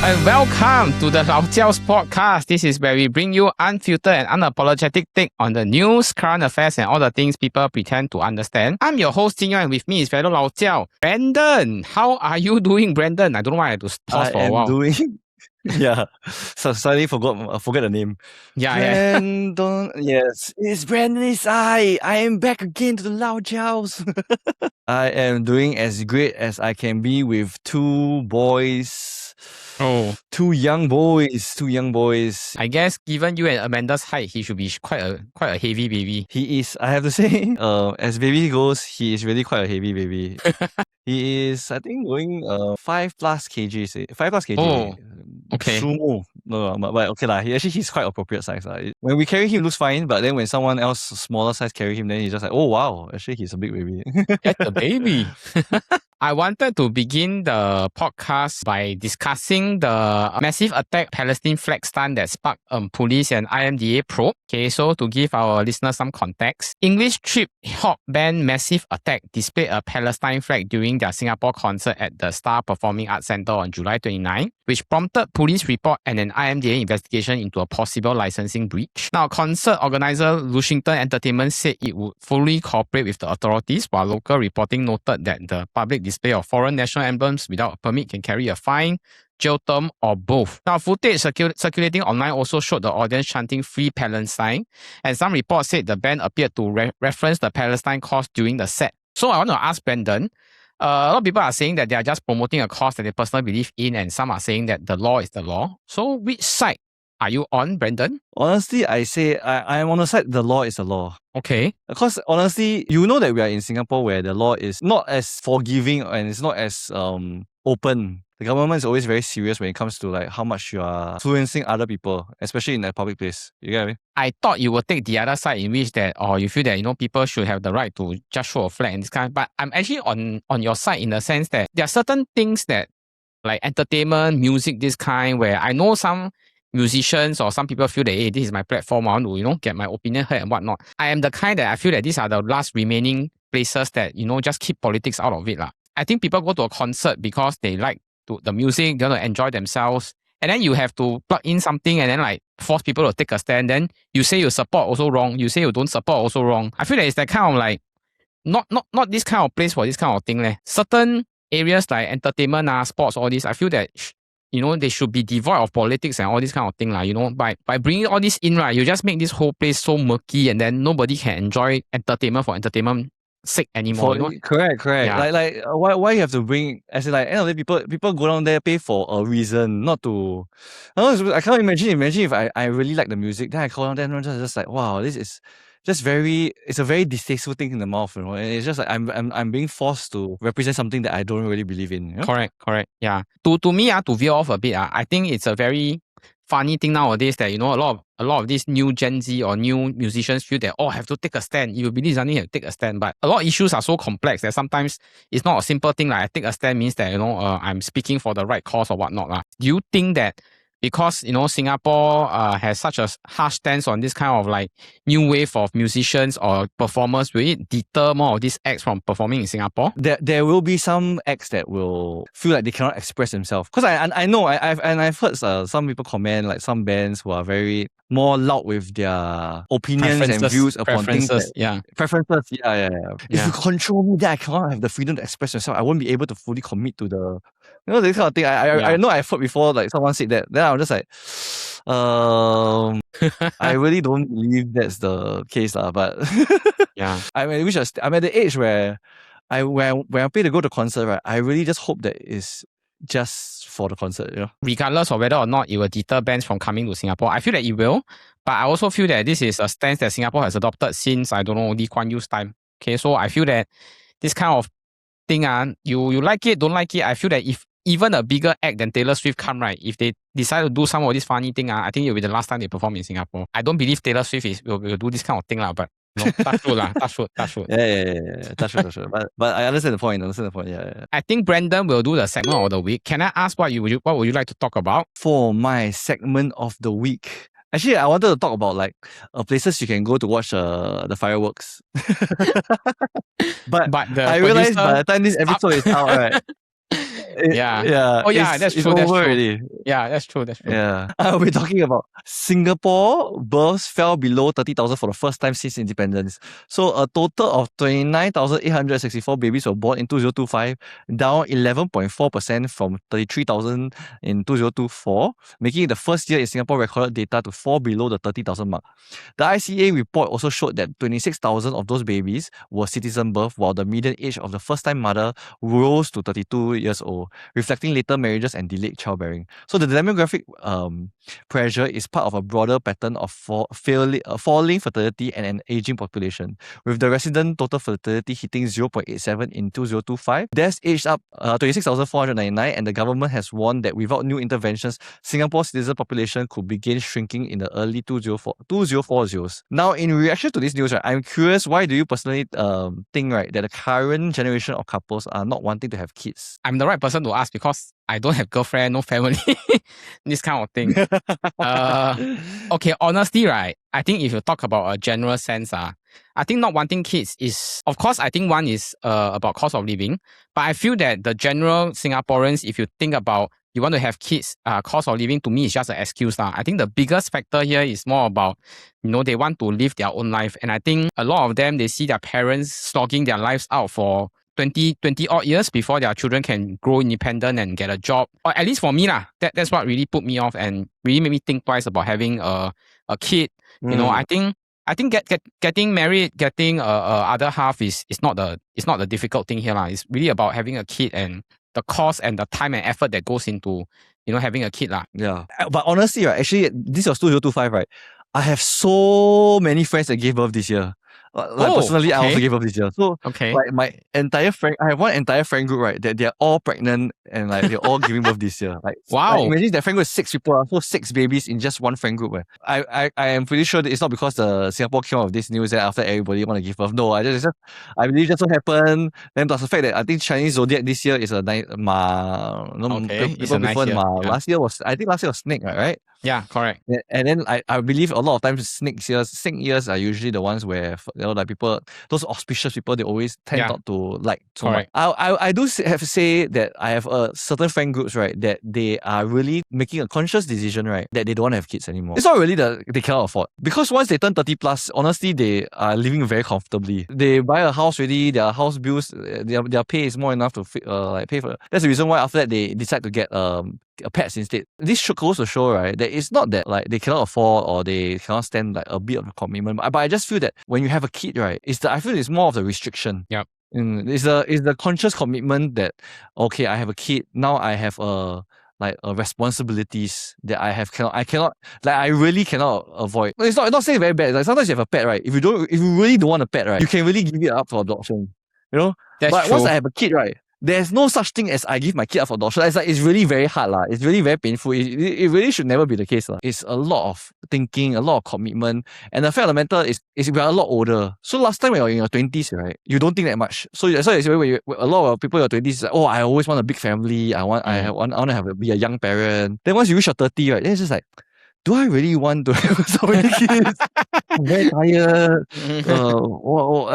and welcome to the Lao Jiaos Podcast. This is where we bring you unfiltered and unapologetic take on the news, current affairs, and all the things people pretend to understand. I'm your host, Jin Yuan, and with me is fellow Lao Jiao, Brandon. How are you doing, Brandon? I don't know why I had to pause for a while. Yeah, so suddenly forgot the name. Brandon, yes, it's Brandon. It's I am back again to the Lao Jiaos. I am doing as great as I can be with two young boys. I guess given you and Amanda's height, he should be quite a heavy baby. He is, I have to say, as baby goes, he is really quite a heavy baby. He is, I think, going 5+ kg. 5+ kg. Oh, okay. Sumo. No, but okay he's quite appropriate size. When we carry him, looks fine, but then when someone else smaller size carry him, then he's just like, oh wow, actually he's a big baby. That's a baby. I wanted to begin the podcast by discussing the massive attack Palestine Flag stunt that sparked police and IMDA probe. Okay, so to give our listeners some context, English trip hop band Massive Attack displayed a Palestine flag during their Singapore concert at the Star Performing Arts Centre on July 29, which prompted police report and an IMDA investigation into a possible licensing breach. Now, concert organizer Lushington Entertainment said it would fully cooperate with the authorities, while local reporting noted that the public display of foreign national emblems without a permit can carry a fine, jail term, or both. Now, footage circulating online also showed the audience chanting Free Palestine, and some reports said the band appeared to reference the Palestine cause during the set. So I want to ask Brandon, a lot of people are saying that they are just promoting a cause that they personally believe in, and some are saying that the law is the law. So which side are you on, Brandon? Honestly, I say I am on the side the law is the law. Okay. Because honestly, you know that we are in Singapore where the law is not as forgiving and it's not as open. The government is always very serious when it comes to like how much you are influencing other people, especially in a public place. You get me? I thought you would take the other side in which that, or you feel that, people should have the right to just show a flag and this kind. But I'm actually on your side in the sense that there are certain things that, like entertainment, music, this kind, where I know some musicians or some people feel that, hey, this is my platform, I want to, get my opinion heard and whatnot. I am the kind that I feel that these are the last remaining places that, just keep politics out of it. I think people go to a concert because they like the music, they want to enjoy themselves. And then you have to plug in something and then like force people to take a stand. Then you say you support, also wrong. You say you don't support, also wrong. I feel that it's that kind of like, not this kind of place for this kind of thing. Certain areas like entertainment, sports, all this, I feel that they should be devoid of politics and all this kind of thing. By bringing all this in, right, you just make this whole place so murky and then nobody can enjoy entertainment for entertainment sake anymore. Correct. Yeah. Like why you have to bring, as in like, end of the day, people go down there, pay for a reason, not to. I can't imagine if I really like the music, then I call down there and just like, wow, this is just it's a very distasteful thing in the mouth, and it's just like I'm being forced to represent something that I don't really believe in. Correct. Yeah. To me, to veer off a bit, I think it's a very funny thing nowadays that a lot of these new Gen Z or new musicians feel that have to take a stand. You believe something, have to take a stand. But a lot of issues are so complex that sometimes it's not a simple thing like I take a stand means that I'm speaking for the right cause or whatnot. Do you think that because Singapore has such a harsh stance on this kind of like new wave of musicians or performers, will it deter more of these acts from performing in Singapore? There will be some acts that will feel like they cannot express themselves. Because I know I've heard some people comment, like some bands who are very more loud with their opinions and views upon things. Preferences. Yeah. If you control me, then I cannot have the freedom to express myself. I won't be able to fully commit to the this kind of thing. I know I've heard before, like someone said that. Then I'm just like, I really don't believe that's the case, but yeah. I'm at the age where when I pay to go to concert, right, I really just hope that it's just for the concert, Regardless of whether or not it will deter bands from coming to Singapore, I feel that it will. But I also feel that this is a stance that Singapore has adopted since, I don't know, Lee Kuan Yew's time. Okay, so I feel that this kind of thing, you like it, don't like it, I feel that if even a bigger act than Taylor Swift come, right, if they decide to do some of this funny thing, I think it will be the last time they perform in Singapore. I don't believe Taylor Swift will do this kind of thing, but touch wood. Yeah, touch wood. But I understand the point. Yeah. I think Brandon will do the segment of the week. Can I ask what would you like to talk about? For my segment of the week, actually, I wanted to talk about like places you can go to watch the fireworks. but I realized by the time this episode is out, right, Yeah. Oh yeah, that's it's true. That's over true. already. Yeah, that's true. That's true. Yeah. We're talking about Singapore births fell below 30,000 for the first time since independence. So a total of 29,864 babies were born in 2025, down 11.4% from 33,000 in 2024, making it the first year in Singapore recorded data to fall below the 30,000 mark. The ICA report also showed that 26,000 of those babies were citizen birth, while the median age of the first-time mother rose to 32 years old, reflecting later marriages and delayed childbearing. So the demographic pressure is part of a broader pattern of falling fertility and an aging population, with the resident total fertility hitting 0.87 in 2025. Deaths aged up 26,499, and the government has warned that without new interventions, Singapore's citizen population could begin shrinking in the early 2040s. Now, in reaction to this news, right, I'm curious, why do you personally think, right, that the current generation of couples are not wanting to have kids? I'm the right person to ask because I don't have girlfriend, no family, this kind of thing. Okay, honestly, right, I think if you talk about a general sense, I think not wanting kids is, of course, I think one is about cost of living, but I feel that the general Singaporeans, if you think about you want to have kids, cost of living to me is just an excuse. I think the biggest factor here is more about, they want to live their own life. And I think a lot of them, they see their parents slogging their lives out for 20 odd years before their children can grow independent and get a job. Or at least for me, that's what really put me off and really made me think twice about having a kid. I think getting married, getting other half is not the difficult thing here. It's really about having a kid and the cost and the time and effort that goes into having a kid. Yeah. But honestly, right, actually, this was 2025, right? I have so many friends that gave birth this year. Personally, I also gave birth this year. So, like my entire friend, I have one entire friend group, right, that they're all pregnant and like they're all giving birth this year. Like, wow. Like, imagine that friend group is 6 people, so 6 babies in just one friend group. I am pretty sure that it's not because the Singapore came out of this news that after everybody want to give birth. No, I believe just so happened. Then plus the fact that I think Chinese zodiac this year is a Ma. It's a nice year. Ma. Yeah. Last year was snake, right? Yeah, correct. And then I believe a lot of times snake years are usually the ones where like people, those auspicious people, they always tend not to like so much. I do have to say that I have certain friend groups, right, that they are really making a conscious decision, right, that they don't want to have kids anymore. It's not really that they cannot afford, because once they turn 30 plus, honestly, they are living very comfortably. They buy a house already, their house bills, their pay is more enough to pay for it. That's the reason why after that they decide to get pets instead. This goes to show, right, that it's not that like they cannot afford or they cannot stand like a bit of a commitment. But I just feel that when you have a kid, right, I feel it's more of the restriction. Yep. It's the conscious commitment that, okay, I have a kid, now I have responsibilities that I really cannot avoid. It's not saying very bad. Like sometimes you have a pet, right? If you really don't want a pet, right, you can really give it up for adoption. That's but true. Once I have a kid, right, there's no such thing as I give my kid up for adoption. It's really very hard. It's really very painful. It really should never be the case. It's a lot of thinking, a lot of commitment. And the fact of the matter is we are a lot older. So last time when you're in your 20s, right, you don't think that much. So that's why a lot of people in your 20s is like, oh, I always want a big family. I want to be a young parent. Then once you reach your 30, right, then it's just like, do I really want to have so many kids? I'm very tired.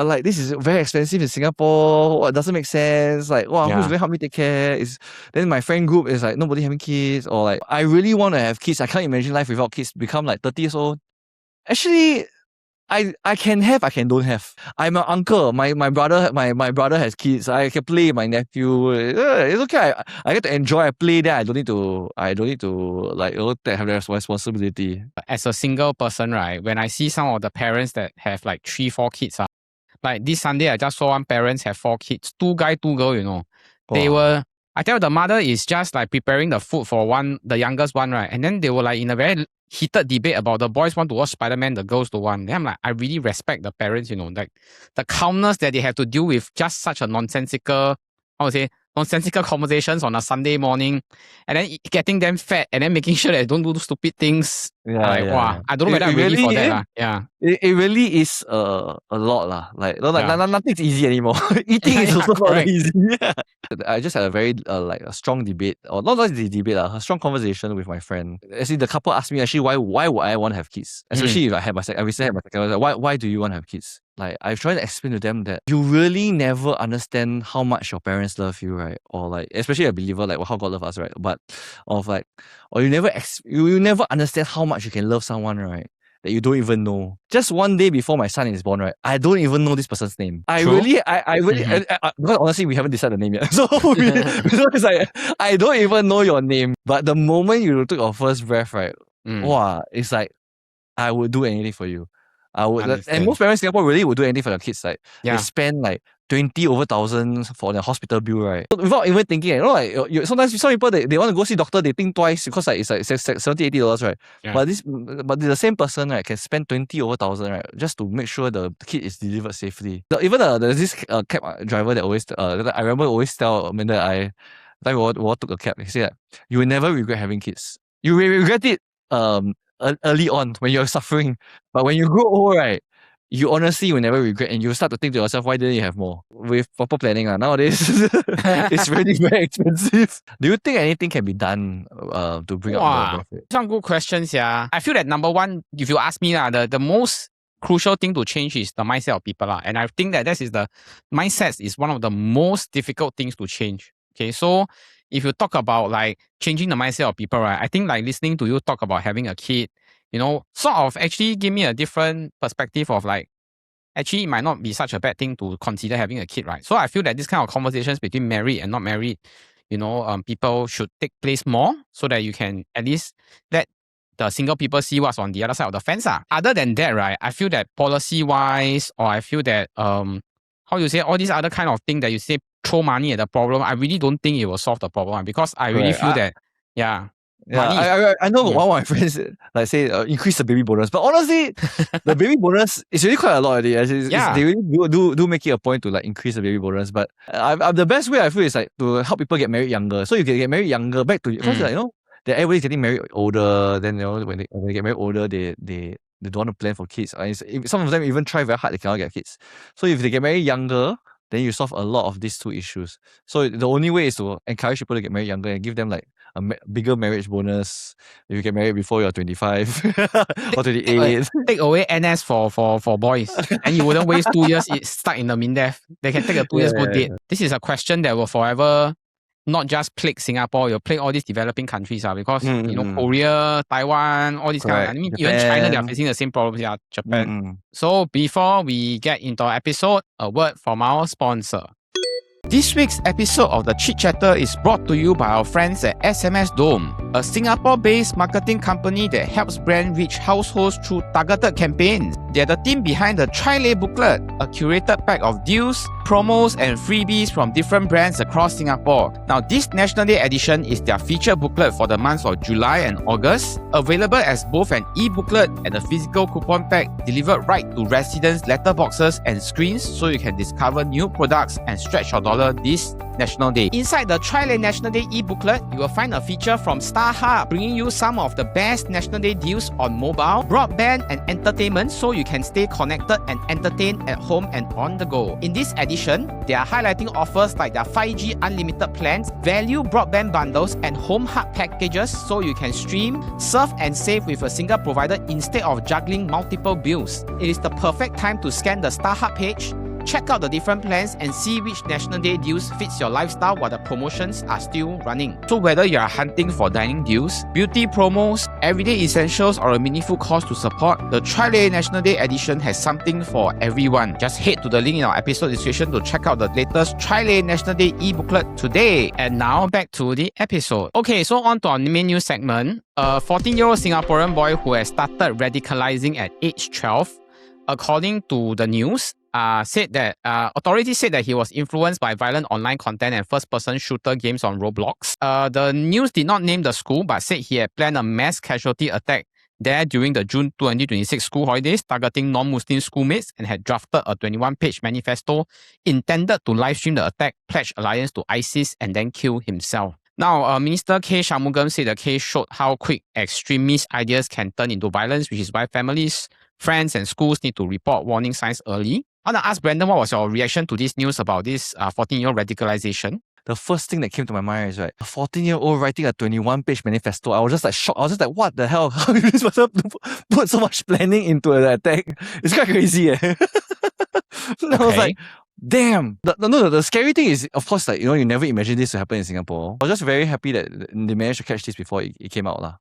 Like this is very expensive in Singapore. It doesn't make sense. Like, who's going to help me take care? Then my friend group is like nobody having kids, or like I really want to have kids. I can't imagine life without kids. Become like 30 years old. Actually, I can have, I can don't have. I'm an uncle. My brother has kids. I can play with my nephew. It's okay. I get to enjoy. I play there. I don't need to like have that responsibility. As a single person, right, when I see some of the parents that have like 3-4 kids, like this Sunday I just saw one parents have 4 kids, 2 guy, 2 girl. I tell you, the mother is just like preparing the food for the youngest one, right? And then they were like in a very heated debate about the boys want to watch Spider-Man, the girls don't want. Then I'm like, I really respect the parents, like the calmness that they have to deal with just such a nonsensical conversations on a Sunday morning, and then getting them fed and then making sure that they don't do stupid things Wow, I don't know whether I'm ready for that. Yeah. It really is a lot lah. Like nothing's easy anymore. Eating is also not easy. I just had a very a strong debate, or not just debate, a strong conversation with my friend. Actually, the couple asked me why would I want to have kids, especially if I recently had my second. I was like, why do you want to have kids? Like, I've tried to explain to them that you really never understand how much your parents love you, right? Or like, especially a believer, like how God loves us, right? But or you never understand how much you can love someone, right? That you don't even know. Just one day before my son is born, right? I don't even know this person's name. I really, because honestly, we haven't decided the name yet. So it's like, I don't even know your name. But the moment you took your first breath, right? Wow, it's like, I would do anything for you. I would, and most parents in Singapore really would do anything for their kids. Like, they spend like 20,000 for their hospital bill, right? Without even thinking, sometimes some people they want to go see doctor, they think twice because it's like $70-$80, right? Yeah. But the same person, right, can spend 20,000, right, just to make sure the kid is delivered safely. Even there's this cab driver that always I remember always tell Amanda, we all took a cab. He said, you will never regret having kids. You will regret it early on when you're suffering, but when you grow old, right, you honestly will never regret, and you start to think to yourself, why didn't you have more? With proper planning, nowadays it's really very expensive. Do you think anything can be done to bring up the benefit? Some good questions, yeah. I feel that number one, if you ask me, the most crucial thing to change is the mindset of people. And I think that the mindset is one of the most difficult things to change. Okay, so if you talk about like changing the mindset of people, right, I think like listening to you talk about having a kid, sort of actually give me a different perspective of like, actually it might not be such a bad thing to consider having a kid, right? So I feel that this kind of conversations between married and not married, people should take place more so that you can at least let the single people see what's on the other side of the fence. Other than that, right, I feel that policy-wise, or I feel that, how you say, all these other kind of thing that you say, throw money at the problem, I really don't think it will solve the problem, because I really feel that, I know one of my friends like say increase the baby bonus, but honestly, the baby bonus is really quite a lot already. They really do make it a point to like increase the baby bonus. But the best way I feel is like to help people get married younger. So you can get married younger back to because that everybody's getting married older. Then when they get married older, they don't want to plan for kids. Some of them even try very hard, they cannot get kids. So if they get married younger, then you solve a lot of these two issues. So the only way is to encourage people to get married younger and give them like a bigger marriage bonus if you get married before you're 25 or 28. Take away NS for boys, and you wouldn't waste 2 years stuck in the MINDEF. They can take a 2 years good date. This is a question that will forever not just plague Singapore, you'll plague all these developing countries, because Korea, Taiwan, all these kind of, even China, they are facing the same problems, Japan. So before we get into our episode, a word from our sponsor. This week's episode of the Chit Chatter is brought to you by our friends at SMSDome, a Singapore-based marketing company that helps brands reach households through targeted campaigns. They're the team behind the Tri-Lay booklet, a curated pack of deals, promos, and freebies from different brands across Singapore. Now, this National Day edition is their featured booklet for the months of July and August, available as both an e-booklet and a physical coupon pack delivered right to residents' letterboxes and screens, so you can discover new products and stretch your dollar this National Day. Inside the Tri-Lay National Day e-booklet, you will find a feature from StarHub bringing you some of the best National Day deals on mobile, broadband, and entertainment, so you can stay connected and entertained at home and on the go. In this edition, they are highlighting offers like their 5G unlimited plans, value broadband bundles, and home hub packages, so you can stream, surf, and save with a single provider instead of juggling multiple bills. It is the perfect time to scan the StarHub page, check out the different plans, and see which National Day deals fits your lifestyle while the promotions are still running. So whether you are hunting for dining deals, beauty promos, everyday essentials, or a meaningful cause to support, the Tri-Lay National Day edition has something for everyone. Just head to the link in our episode description to check out the latest Tri-Lay National Day e-booklet today. And now back to the episode. Okay, so on to our main news segment. A 14-year-old Singaporean boy who has started radicalizing at age 12, according to the news, authorities said that he was influenced by violent online content and first-person shooter games on Roblox. The news did not name the school, but said he had planned a mass casualty attack there during the June 2026 school holidays, targeting non-Muslim schoolmates, and had drafted a 21-page manifesto intended to livestream the attack, pledge alliance to ISIS, and then kill himself. Now, Minister K. Shanmugam said the case showed how quick extremist ideas can turn into violence, which is why families, friends, and schools need to report warning signs early. I want to ask Brandon, what was your reaction to this news about this 14-year-old radicalization? The first thing that came to my mind is, right, a 14-year-old writing a 21-page manifesto. I was just like shocked. I was just like, what the hell? How did this person put so much planning into an attack? It's quite crazy, eh? I was like, damn. The scary thing is, of course, like, you never imagine this to happen in Singapore. I was just very happy that they managed to catch this before it came out,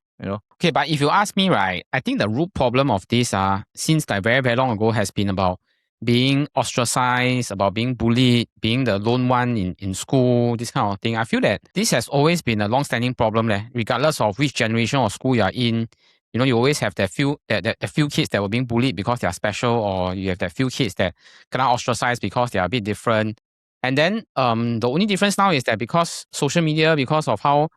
Okay, but if you ask me, right, I think the root problem of this, since like very, very long ago, has been about being ostracized, about being bullied, being the lone one in school, this kind of thing. I feel that this has always been a long-standing problem, regardless of which generation or school you are in. You always have that few kids that were being bullied because they are special, or you have that few kids that cannot ostracize because they are a bit different. And then the only difference now is that because social media, because of how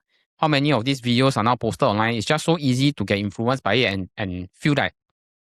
many of these videos are now posted online, it's just so easy to get influenced by it and feel that,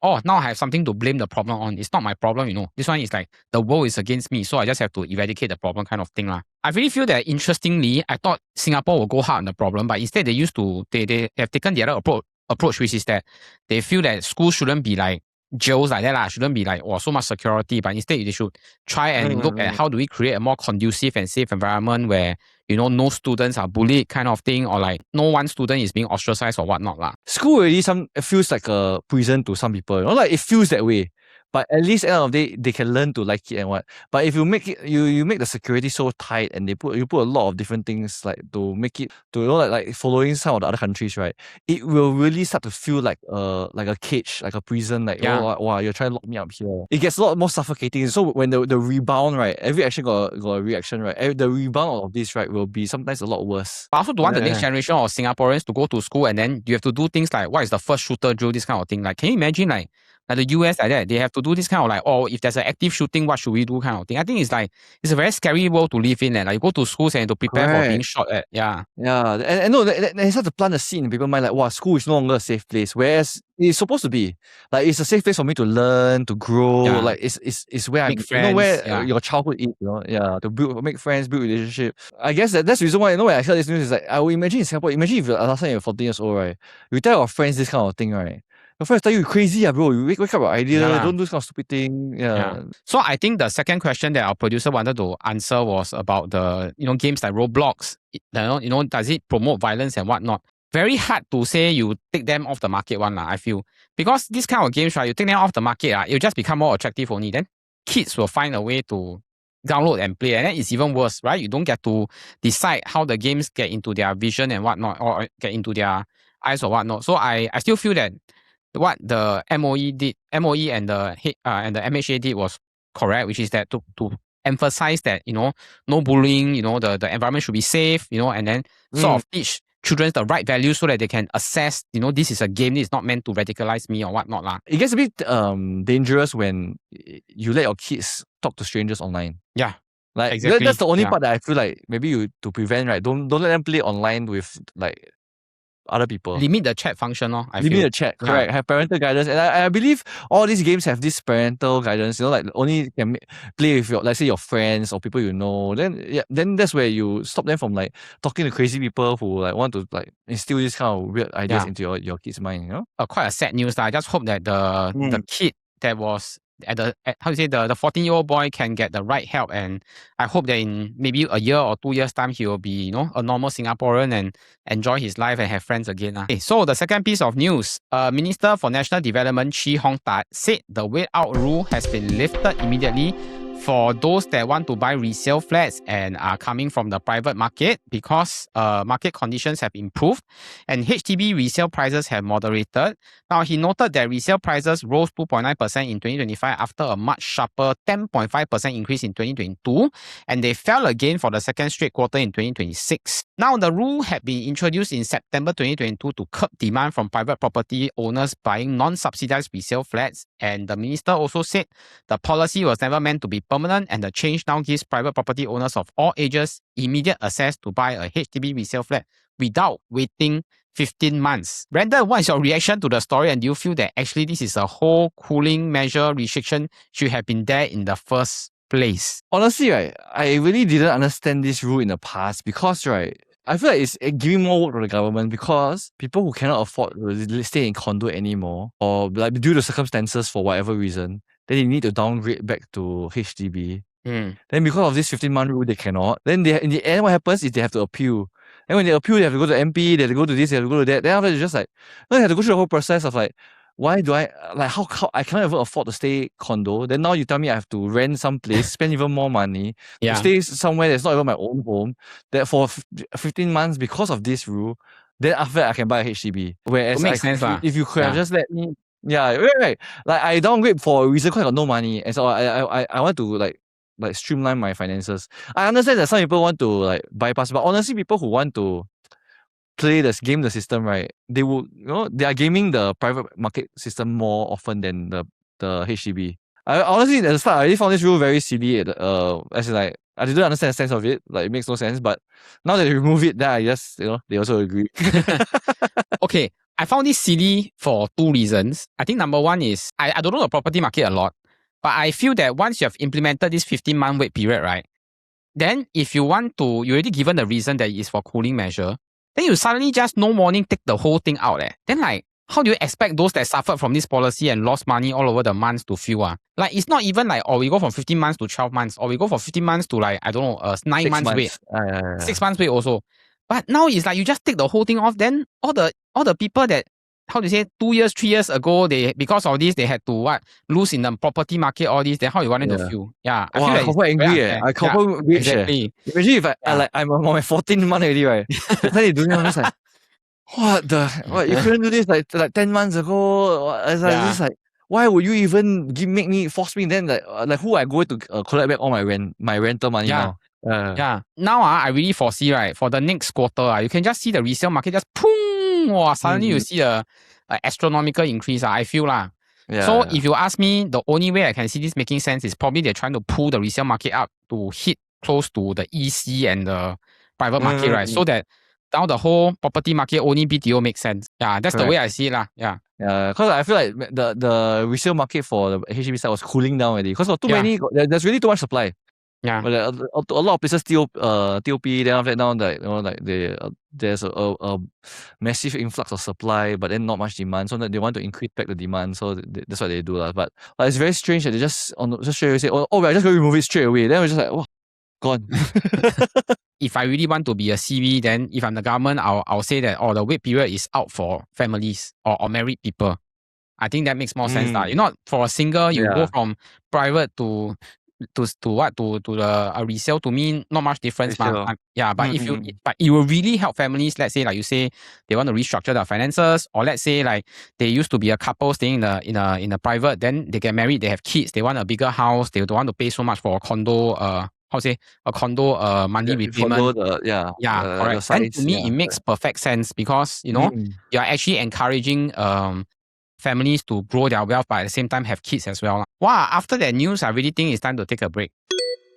oh, now I have something to blame the problem on. It's not my problem, This one is like the world is against me, so I just have to eradicate the problem kind of thing. I really feel that, interestingly, I thought Singapore would go hard on the problem, but instead they have taken the other approach, which is that they feel that schools shouldn't be like jails like that, shouldn't be like, so much security, but instead they should try and look at how do we create a more conducive and safe environment where, no students are bullied kind of thing, or like no one student is being ostracized or whatnot. School already it feels like a prison to some people, like it feels that way. But at least at the end of the day, they can learn to like it and what. But if you make it, you make the security so tight, and you put a lot of different things like to make it to like following some of the other countries, right? It will really start to feel like a cage, like a prison. Like, oh wow, you're trying to lock me up here. It gets a lot more suffocating. So when the rebound, right, every action got a reaction, right? The rebound of this, right, will be sometimes a lot worse. I also don't want the next generation of Singaporeans to go to school and then you have to do things like, what is the first shooter drill, this kind of thing. Like, can you imagine like the US like that, they have to do this kind of like, if there's an active shooting, what should we do kind of thing. I think it's a very scary world to live in. Like you go to schools and to prepare for being shot at. Yeah. And no, they start to plant a seed in people's mind like, wow, school is no longer a safe place. Whereas it's supposed to be. Like, it's a safe place for me to learn, to grow. Yeah. Like, it's where make friends, where your childhood is, to make friends, build relationship. I guess that's the reason why, when I heard this news, is like, I would imagine in Singapore, imagine if last time you're 14 years old, right? You tell your friends this kind of thing, right? Your friends tell you, crazy, bro. You wake up your idea, don't do this kind of stupid thing. Yeah. So I think the second question that our producer wanted to answer was about the, games like Roblox. Does it promote violence and whatnot? Very hard to say you take them off the market I feel. Because this kind of games, right, you take them off the market, it'll just become more attractive only. Then kids will find a way to download and play. And then it's even worse, right? You don't get to decide how the games get into their vision and whatnot, or get into their eyes or whatnot. So I still feel that what the MOE and the MHA did was correct, which is that to emphasize that, no bullying, the environment should be safe, and then sort of teach children the right values so that they can assess, this is a game, this is not meant to radicalize me or whatnot. It gets a bit dangerous when you let your kids talk to strangers online. Yeah. Like, exactly. That's the only part that I feel like maybe to prevent, right? Don't let them play online with like other people. Limit the chat function, Limit the chat, correct. Have parental guidance. And I believe all these games have this parental guidance, like only can play with let's say your friends or people you know. Then that's where you stop them from like talking to crazy people who like want to like instill this kind of weird ideas into your kid's mind, Quite a sad news. I just hope that the kid that was the 14-year-old boy can get the right help, and I hope that in maybe a year or 2 years time he will be a normal Singaporean and enjoy his life and have friends again. Okay, so the second piece of news, Minister for National Development Chee Hong Tat said the wait out rule has been lifted immediately for those that want to buy resale flats and are coming from the private market because market conditions have improved and HDB resale prices have moderated. Now, he noted that resale prices rose 2.9% in 2025 after a much sharper 10.5% increase in 2022, and they fell again for the second straight quarter in 2026. Now, the rule had been introduced in September 2022 to curb demand from private property owners buying non-subsidized resale flats, and the minister also said the policy was never meant to be permanent, and the change now gives private property owners of all ages immediate access to buy a HDB resale flat without waiting 15 months. Brandon, what is your reaction to the story, and do you feel that actually this is a whole cooling measure restriction should have been there in the first place? Honestly, right, I really didn't understand this rule in the past because, right, I feel like it's giving more work to the government because people who cannot afford to stay in condo anymore or like due to circumstances for whatever reason, then they need to downgrade back to HDB. Then because of this 15-month rule, they cannot. Then in the end, what happens is they have to appeal. And when they appeal, they have to go to MP, they have to go to this, they have to go to that. Then after it's just like, no, they have to go through the whole process of like, why do I, like, how I cannot even afford to stay condo. Then now you tell me I have to rent some place, spend even more money, to stay somewhere that's not even my own home, that for 15 months because of this rule, then after that I can buy a HDB. Whereas if you could have just let me, right. Like I downgrade for a reason because I got no money. And so I want to like streamline my finances. I understand that some people want to like bypass, but honestly, people who want to game the system, right? They will, they are gaming the private market system more often than the HDB. I honestly at the start I really found this rule very silly. As in like I didn't understand the sense of it. Like it makes no sense. But now that they remove it, then I just they also agree. Okay, I found this silly for two reasons. I think number one is I don't know the property market a lot. But I feel that once you have implemented this 15-month wait period, right? Then if you want to, you already given the reason that it is for cooling measure, then you suddenly just no morning take the whole thing out. Then like, how do you expect those that suffered from this policy and lost money all over the months to feel? Like it's not even like, we go from 15 months to 12 months, or we go from 15 months to like, I don't know, 9 months wait. 6 months wait also. But now it's like you just take the whole thing off, then all the people that, how to say, 2 years, 3 years ago, they because of this, they had to lose in the property market, all this, then how you want them to feel? Yeah. I feel like quite angry. I quite rich. Exactly. Imagine if I'm on my 14th month already, right? Then they doing all this like, what you couldn't do this like 10 months ago? It's like, just like, why would you even force me then like who I go to collect back all my rental money now? Now I really foresee, right, for the next quarter, you can just see the resale market just suddenly you see a astronomical increase. I feel So if you ask me, the only way I can see this making sense is probably they're trying to pull the resale market up to hit close to the EC and the private market, right? So that now the whole property market only BTO makes sense. Yeah, that's the way I see it. Yeah, because I feel like the resale market for the HDB side was cooling down already because there's really too much supply. Yeah, but a lot of places still TOP. Then after that now there's a massive influx of supply, but then not much demand. So they want to increase back the demand. So that's what they do But it's very strange that they just straight away say, we're just going to remove it straight away. Then we're just like, gone. If I really want to be a CV, then if I'm the government, I'll say that the wait period is out for families or married people. I think that makes more sense. You're not for a single. You go from private to the resale. To me, not much difference. But but it will really help families. Let's say, like you say, they want to restructure their finances, or let's say like they used to be a couple staying in a private, then they get married, they have kids, they want a bigger house, they don't want to pay so much for a condo. Monthly repayment. Correct. And to me, it makes perfect sense because you're actually encouraging families to grow their wealth, but at the same time have kids as well. Wow, after that news, I really think it's time to take a break.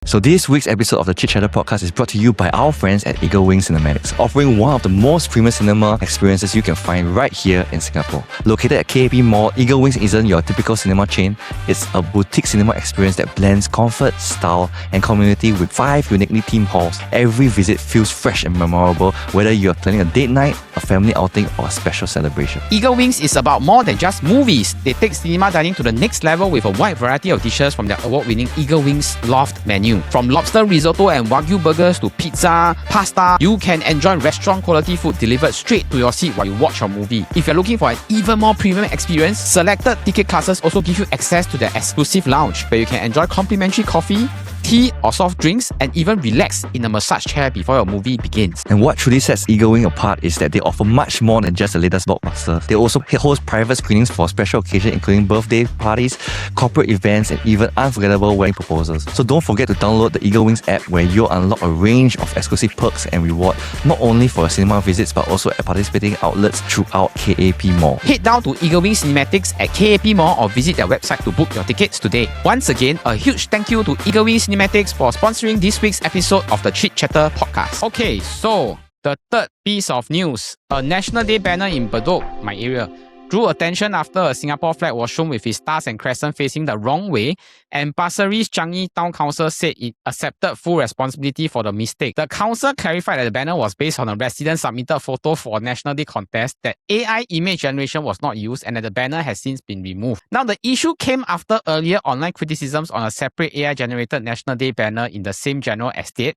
So this week's episode of the Chit Chatter Podcast is brought to you by our friends at Eaglewings Cinematics, offering one of the most premium cinema experiences you can find right here in Singapore. Located at KAP Mall, Eaglewings isn't your typical cinema chain. It's a boutique cinema experience that blends comfort, style, and community with 5 uniquely themed halls. Every visit feels fresh and memorable, whether you're planning a date night, a family outing, or a special celebration. Eaglewings is about more than just movies. They take cinema dining to the next level with a wide variety of dishes from their award-winning Eaglewings Loft menu. From lobster risotto and wagyu burgers to pizza, pasta, you can enjoy restaurant quality food delivered straight to your seat while you watch your movie. If you're looking for an even more premium experience, selected ticket classes also give you access to their exclusive lounge where you can enjoy complimentary coffee, tea or soft drinks, and even relax in a massage chair before your movie begins. And what truly sets Eaglewing apart is that they offer much more than just the latest blockbuster. They also host private screenings for special occasions including birthday parties, corporate events, and even unforgettable wedding proposals. So don't forget to download the Eaglewings app where you'll unlock a range of exclusive perks and reward not only for your cinema visits but also at participating outlets throughout KAP Mall. Head down to Eaglewings Cinematics at KAP Mall or visit their website to book your tickets today. Once again, a huge thank you to Eaglewings Cinematics for sponsoring this week's episode of the Chit Chatter Podcast. Okay, so the third piece of news. A National Day banner in Bedok, my area, drew attention after a Singapore flag was shown with its stars and crescent facing the wrong way, and Pasir Ris Changi Town Council said it accepted full responsibility for the mistake. The council clarified that the banner was based on a resident submitted photo for a National Day contest, that AI image generation was not used, and that the banner has since been removed. Now, the issue came after earlier online criticisms on a separate AI-generated National Day banner in the same general estate,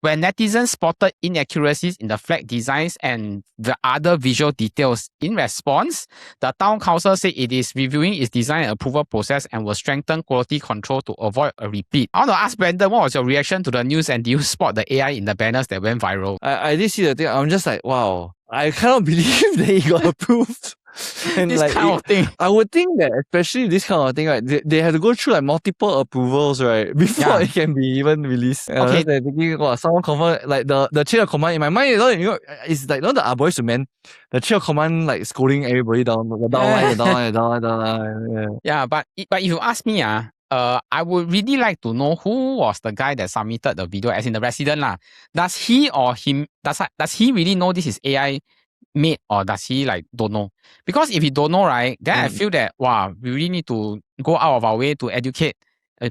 where netizens spotted inaccuracies in the flag designs and the other visual details. In response, the town council said it is reviewing its design and approval process and will strengthen quality control to avoid a repeat. I want to ask Brandon, what was your reaction to the news, and do you spot the AI in the banners that went viral? I did see the thing. I'm just like, wow, I cannot believe that he got approved. And this like, kind of thing. I would think that especially this kind of thing, right, they have to go through like multiple approvals, right, before it can be even released. Okay. They're thinking, wow, someone confirm, like the chain of command in my mind, it's like, the Our Boys to Men, the chain of command like scolding everybody down line. Yeah, but if you ask me, I would really like to know who was the guy that submitted the video, as in the resident lah. Does he really know this is AI made, or does he like don't know? Because if he don't know, right, then I feel that we really need to go out of our way to educate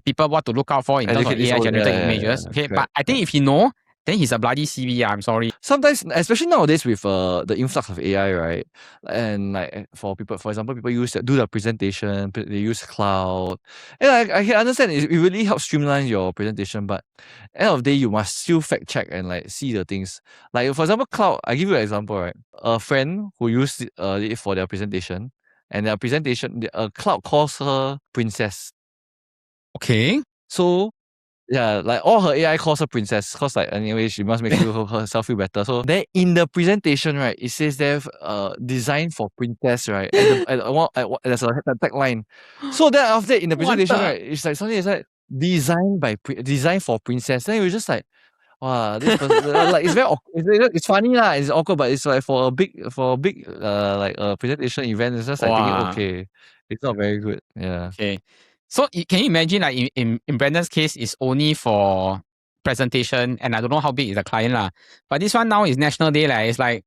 people what to look out for in terms of AI generated images. Okay, correct, but I think if he know, then he's a bloody CV. I'm sorry. Sometimes, especially nowadays with the influx of AI, right? And like for example, people do the presentation, they use cloud. And I can understand it really helps streamline your presentation, but end of the day, you must still fact check and like see the things. Like for example, cloud, I give you an example, right? A friend who used it for their presentation, and their presentation, cloud calls her princess. Okay. So yeah, like all her AI calls her princess, cause like anyway she must make herself feel better. So then in the presentation, right, it says there designed for princess, right? There's a tagline. So then after in the presentation, right, it's like something is like designed for princess. Then we're just like, wow, this person, like it's very it's funny lah, it's awkward, but it's like for a big like a presentation event, it's just like thinking, okay, it's not very good. Yeah. Okay. So can you imagine, like in Brandon's case, it's only for presentation, and I don't know how big is the client lah. But this one now is National Day, like it's like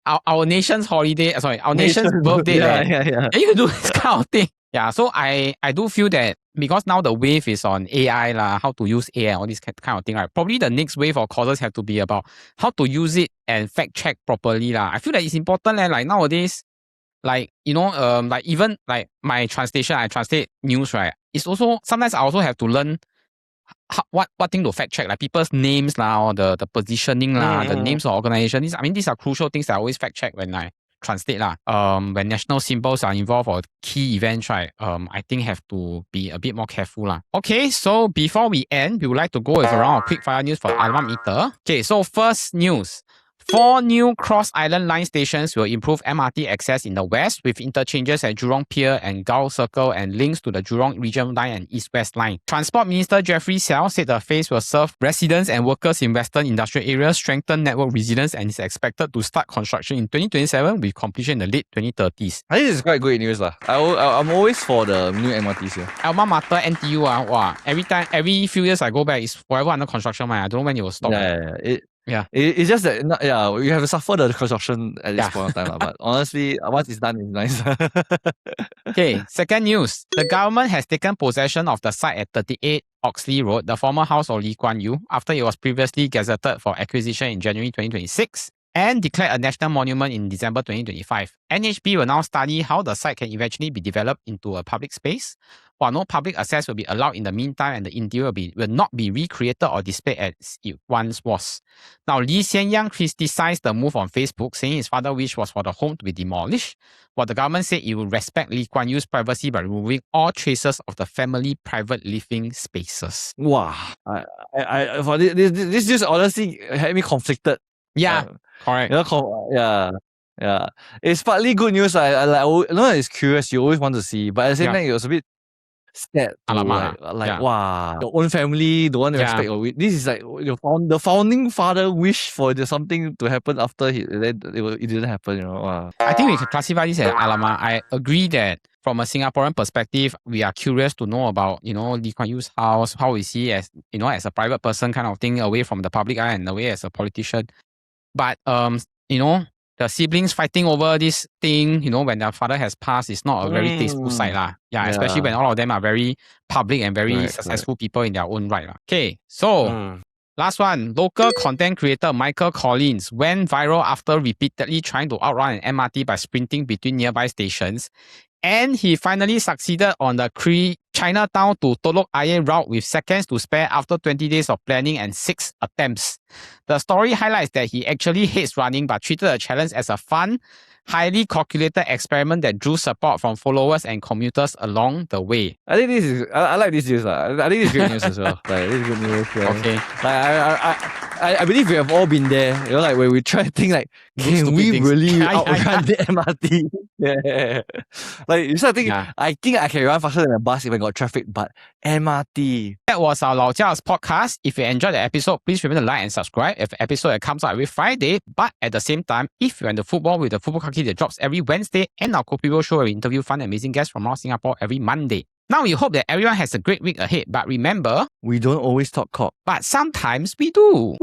our nation's holiday. Sorry, our nation's birthday. Yeah. And you do this kind of thing. Yeah. So I do feel that because now the wave is on AI lah, how to use AI, all this kind of thing, right? Probably the next wave of courses have to be about how to use it and fact check properly lah. I feel that it's important, like nowadays. Like, like even like my translation, I translate news, right? It's also, sometimes I also have to learn what thing to fact check, like people's names lah, or the positioning lah, the names of organizations. These are crucial things that I always fact check when I translate lah. When national symbols are involved or key events, right? I think have to be a bit more careful lah. Okay, so before we end, we would like to go with a round of quick fire news for Alamak meter. Okay, so first news. 4 new cross-island line stations will improve MRT access in the west with interchanges at Jurong Pier and Gul Circle and links to the Jurong Region Line and East-West Line. Transport Minister Jeffrey Seow said the phase will serve residents and workers in western industrial areas, strengthen network resilience, and is expected to start construction in 2027 with completion in the late 2030s. I think this is quite good news lah. I'm always for the new MRTs here. Alma Mater, NTU, every few years I go back, it's forever under construction. I don't know when it will stop. It's just that you have to suffer the construction at this point of time, but honestly, once it's done, it's nice. Okay, second news. The government has taken possession of the site at 38 Oxley Road, the former house of Lee Kuan Yew, after it was previously gazetted for acquisition in January 2026 and declared a national monument in December 2025. NHB will now study how the site can eventually be developed into a public space, while no public access will be allowed in the meantime and the interior will not be recreated or displayed as it once was. Now, Lee Hsien Yang criticized the move on Facebook, saying his father's wish was for the home to be demolished, while the government said it would respect Lee Kuan Yew's privacy by removing all traces of the family private living spaces. Wow. For this just honestly had me conflicted. Yeah, correct. Yeah. It's partly good news. It's curious. You always want to see, but at the same time, it was a bit scared. Wow, your own family don't want to respect your wish. This is like the founding father wish for something to happen after it didn't happen. Wow. I think we can classify this as Alamak. I agree that from a Singaporean perspective, we are curious to know about Lee Kuan Yew's house, how is he as as a private person kind of thing, away from the public eye and away as a politician. But the siblings fighting over this thing, when their father has passed, is not a very tasteful sight lah. Yeah, especially when all of them are very public and very successful people in their own right lah. Okay, so last one, local content creator Michael Collins went viral after repeatedly trying to outrun an MRT by sprinting between nearby stations. And he finally succeeded on the Chinatown to Telok Ayer route with seconds to spare after 20 days of planning and 6 attempts. The story highlights that he actually hates running but treated the challenge as a fun, highly calculated experiment that drew support from followers and commuters along the way. I think this is, I like this news. I think it's great news as well. Like, this is good news. Yeah. Okay. I believe we have all been there. Like when we try to think like, can we really outrun the MRT? Yeah. Like you start thinking, I think I can run faster than a bus if I got traffic, but MRT. That was our Lao Jiaos podcast. If you enjoyed the episode, please remember to like and subscribe. If the episode that comes out every Friday, but at the same time, if you're into football with the Football Kaki that drops every Wednesday, and our Kopiro show where we interview fun and amazing guests from around Singapore every Monday. Now we hope that everyone has a great week ahead, but remember, we don't always talk cock, but sometimes we do.